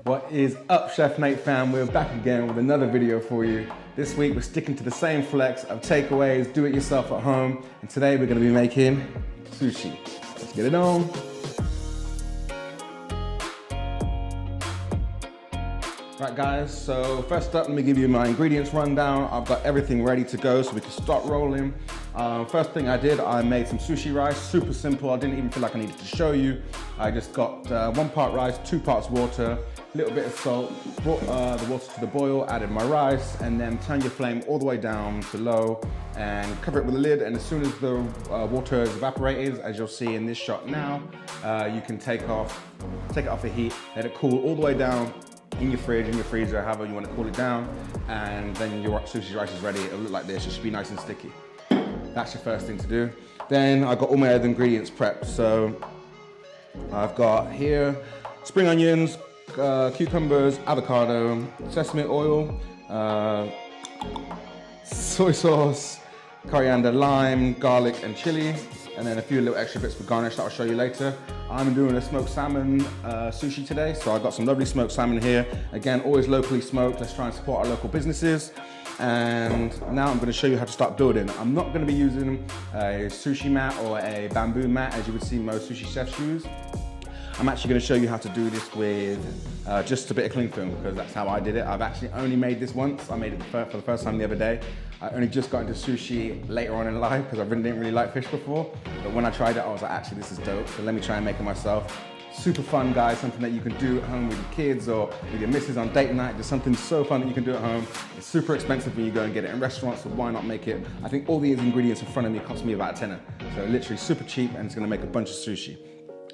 What is up, Chef Nate fam? We're back again with another video for you. This week we're sticking to the same flex of takeaways, do it yourself at home, and today we're going to be making sushi. Let's get it on. Right guys, so first up, let me give you my ingredients rundown. I've got everything ready to go so we can start rolling. First thing I did, I made some sushi rice, super simple. I didn't even feel like I needed to show you. I just got 1 part rice, 2 parts water, a little bit of salt, brought the water to the boil, added my rice, and then turn your flame all the way down to low and cover it with a lid. And as soon as the water is evaporated, as you'll see in this shot now, you can take it off the heat, let it cool all the way down in your fridge, in your freezer, however you want to cool it down, and then your sushi rice is ready. It'll look like this. It should be nice and sticky. That's your first thing to do. Then I got all my other ingredients prepped. So I've got here spring onions, cucumbers, avocado, sesame oil, soy sauce, coriander, lime, garlic, and chili, and then a few little extra bits for garnish that I'll show you later. I'm doing a smoked salmon sushi today, so I got some lovely smoked salmon here. Again, always locally smoked. Let's try and support our local businesses. And now I'm going to show you how to start building. I'm not going to be using a sushi mat or a bamboo mat as you would see most sushi chefs use. I'm actually going to show you how to do this with just a bit of cling film, because that's how I did it. I've actually only made this once. I made it for the first time the other day. I only just got into sushi later on in life because I didn't really like fish before. But when I tried it, I was like, actually, this is dope. So let me try and make it myself. Super fun, guys. Something that you can do at home with your kids or with your missus on date night. Just something so fun that you can do at home. It's super expensive when you go and get it in restaurants, so why not make it? I think all these ingredients in front of me cost me about a tenner. So literally super cheap, and it's gonna make a bunch of sushi.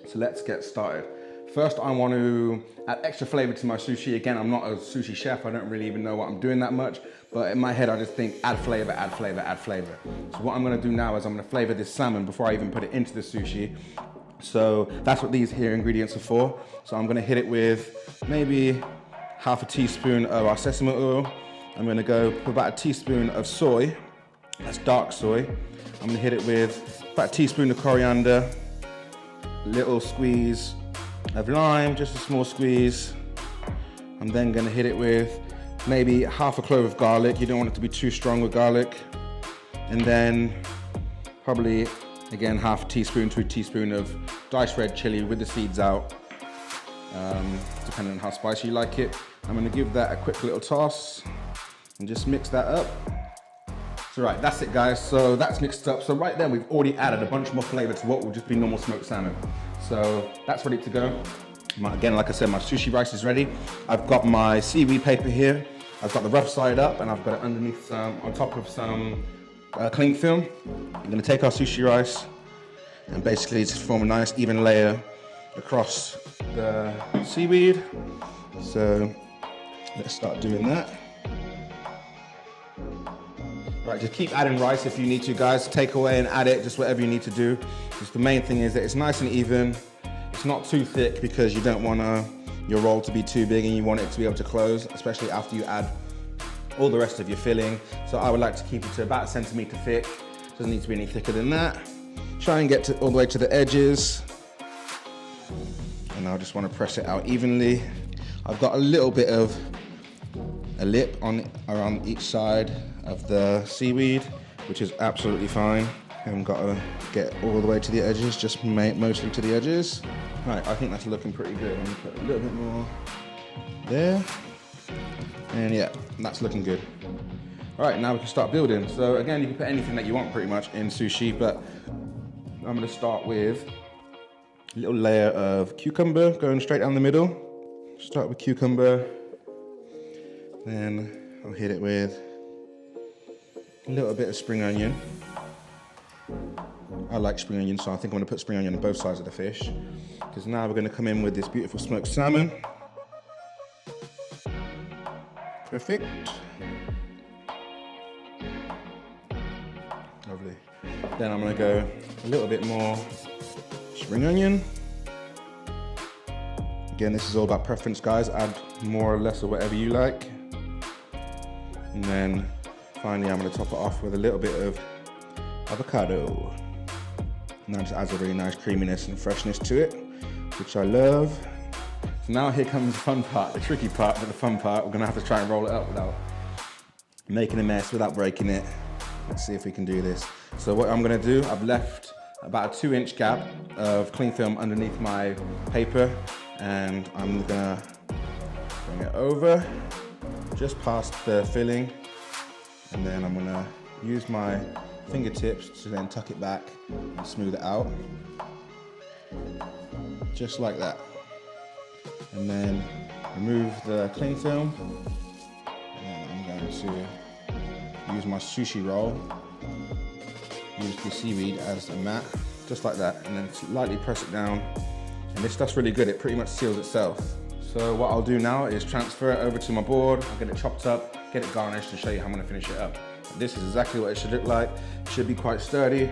So let's get started. First, I want to add extra flavor to my sushi. Again, I'm not a sushi chef. I don't really even know what I'm doing that much. But in my head, I just think add flavor, add flavor, add flavor. So what I'm gonna do now is I'm gonna flavor this salmon before I even put it into the sushi. So that's what these here ingredients are for. So I'm gonna hit it with maybe half a teaspoon of our sesame oil. I'm gonna go put about a teaspoon of soy. That's dark soy. I'm gonna hit it with about a teaspoon of coriander, little squeeze of lime, just a small squeeze. I'm then gonna hit it with maybe half a clove of garlic. You don't want it to be too strong with garlic. And then probably, again, half a teaspoon to a teaspoon of diced red chili with the seeds out, depending on how spicy you like it. I'm gonna give that a quick little toss and just mix that up. So right, that's it guys, so that's mixed up. So right there, we've already added a bunch more flavor to what will just be normal smoked salmon. So that's ready to go. Again, like I said, my sushi rice is ready. I've got my seaweed paper here. I've got the rough side up and I've got it underneath on top of some cling film. I'm gonna take our sushi rice and basically just form a nice even layer across the seaweed. So let's start doing that. Right, just keep adding rice if you need to, guys. Take away and add it, just whatever you need to do. Just the main thing is that it's nice and even. It's not too thick because you don't want your roll to be too big and you want it to be able to close, especially after you add all the rest of your filling. So I would like to keep it to about 1 centimeter thick. Doesn't need to be any thicker than that. Try and get all the way to the edges. And I just want to press it out evenly. I've got a little bit of a lip around each side of the seaweed, which is absolutely fine. I haven't got to get all the way to the edges, just mostly to the edges. Right, I think that's looking pretty good. I'm gonna put a little bit more there. And yeah, that's looking good. All right, now we can start building. So again, you can put anything that you want pretty much in sushi, but I'm gonna start with a little layer of cucumber going straight down the middle. Start with cucumber, then I'll hit it with a little bit of spring onion. I like spring onion, so I think I'm gonna put spring onion on both sides of the fish. Because now we're gonna come in with this beautiful smoked salmon. Perfect. Lovely. Then I'm gonna go a little bit more spring onion. Again, this is all about preference, guys. Add more or less or whatever you like. And then finally, I'm gonna top it off with a little bit of avocado. And that just adds a really nice creaminess and freshness to it, which I love. So now here comes the fun part, the tricky part, but the fun part. We're gonna have to try and roll it up without making a mess, without breaking it. Let's see if we can do this. So what I'm gonna do, I've left about a 2-inch gap of cling film underneath my paper, and I'm gonna bring it over just past the filling, and then I'm gonna use my fingertips to then tuck it back and smooth it out, just like that. And then remove the cling film, and I'm going to use my sushi roll, use the seaweed as a mat, just like that, and then lightly press it down. And this stuff's really good, it pretty much seals itself. So what I'll do now is transfer it over to my board, I'll get it chopped up, get it garnished, and show you how I'm gonna finish it up. This is exactly what it should look like. It should be quite sturdy.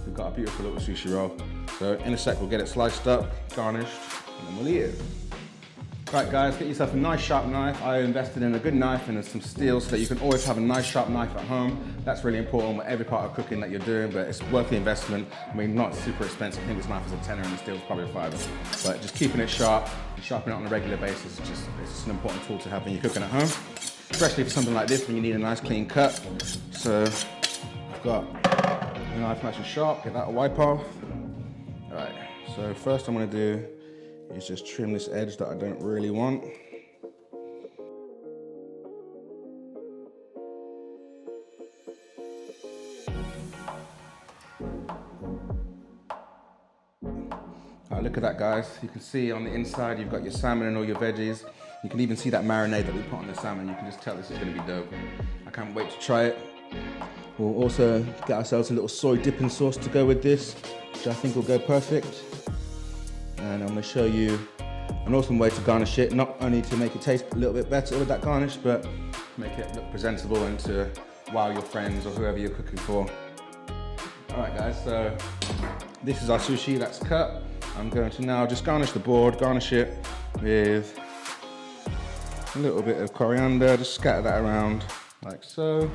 We've got a beautiful little sushi roll. So in a sec, we'll get it sliced up, garnished, and then we'll eat it. Right guys, get yourself a nice sharp knife. I invested in a good knife and some steel so that you can always have a nice sharp knife at home. That's really important with every part of cooking that you're doing, but it's worth the investment. I mean, not super expensive. I think this knife is a tenner and the steel is probably a $5. But just keeping it sharp, sharpening it on a regular basis, it's just an important tool to have when you're cooking at home. Especially for something like this when you need a nice clean cut. So I've got a knife nice and sharp, get that wipe off. All right, so first I'm gonna do is just trim this edge that I don't really want. All right, look at that guys. You can see on the inside you've got your salmon and all your veggies. You can even see that marinade that we put on the salmon. You can just tell this is gonna be dope. I can't wait to try it. We'll also get ourselves a little soy dipping sauce to go with this, which I think will go perfect. And I'm gonna show you an awesome way to garnish it, not only to make it taste a little bit better with that garnish, but make it look presentable and to wow your friends or whoever you're cooking for. All right guys, so this is our sushi that's cut. I'm going to now just garnish the board, garnish it with a little bit of coriander, just scatter that around like so.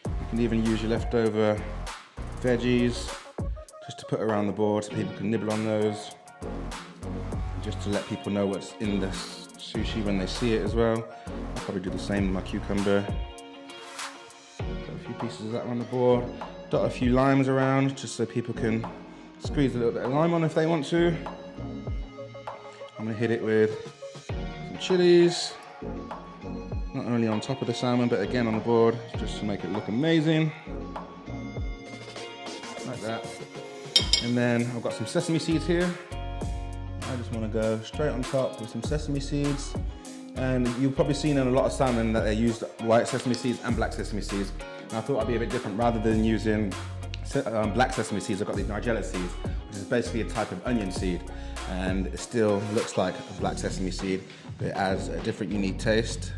You can even use your leftover veggies just to put around the board so people can nibble on those. Just to let people know what's in the sushi when they see it as well. I'll probably do the same with my cucumber. Got a few pieces of that on the board. Dot a few limes around just so people can squeeze a little bit of lime on if they want to. I'm gonna hit it with some chilies. Not only on top of the salmon, but again on the board, just to make it look amazing. Like that. And then I've got some sesame seeds here. I just want to go straight on top with some sesame seeds. And you've probably seen in a lot of salmon that they use white sesame seeds and black sesame seeds. And I thought I'd be a bit different. Rather than using black sesame seeds, I've got the Nigella Seeds, which is basically a type of onion seed. And it still looks like a black sesame seed, but it adds a different unique taste.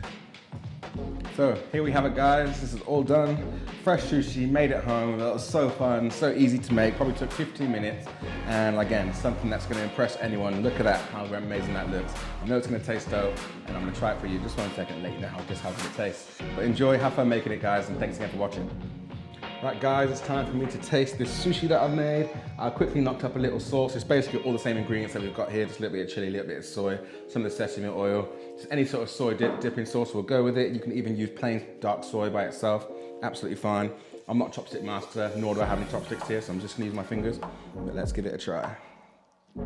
So here we have it guys, this is all done. Fresh sushi, made at home. It was so fun, so easy to make, probably took 15 minutes. And again, something that's gonna impress anyone. Look at that, how amazing that looks. I know it's gonna taste dope, and I'm gonna try it for you just 1 second and let you know how good it tastes. But enjoy, have fun making it guys, and thanks again for watching. Right guys, it's time for me to taste this sushi that I've made. I quickly knocked up a little sauce. It's basically all the same ingredients that we've got here, just a little bit of chili, a little bit of soy, some of the sesame oil. Just any sort of soy dipping sauce will go with it. You can even use plain dark soy by itself, absolutely fine. I'm not a chopstick master, nor do I have any chopsticks here, so I'm just gonna use my fingers, but let's give it a try. A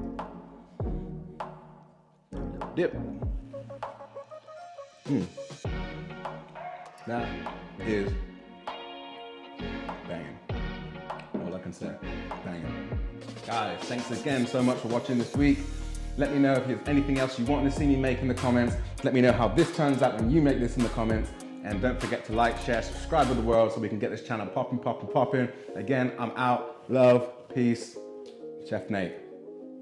little dip. That is banging. All I can say, banging. Guys, thanks again so much for watching this week. Let me know if there's anything else you want to see me make in the comments. Let me know how this turns out when you make this in the comments. And don't forget to like, share, subscribe with the world so we can get this channel popping. Again, I'm out. Love, peace. Chef Nate.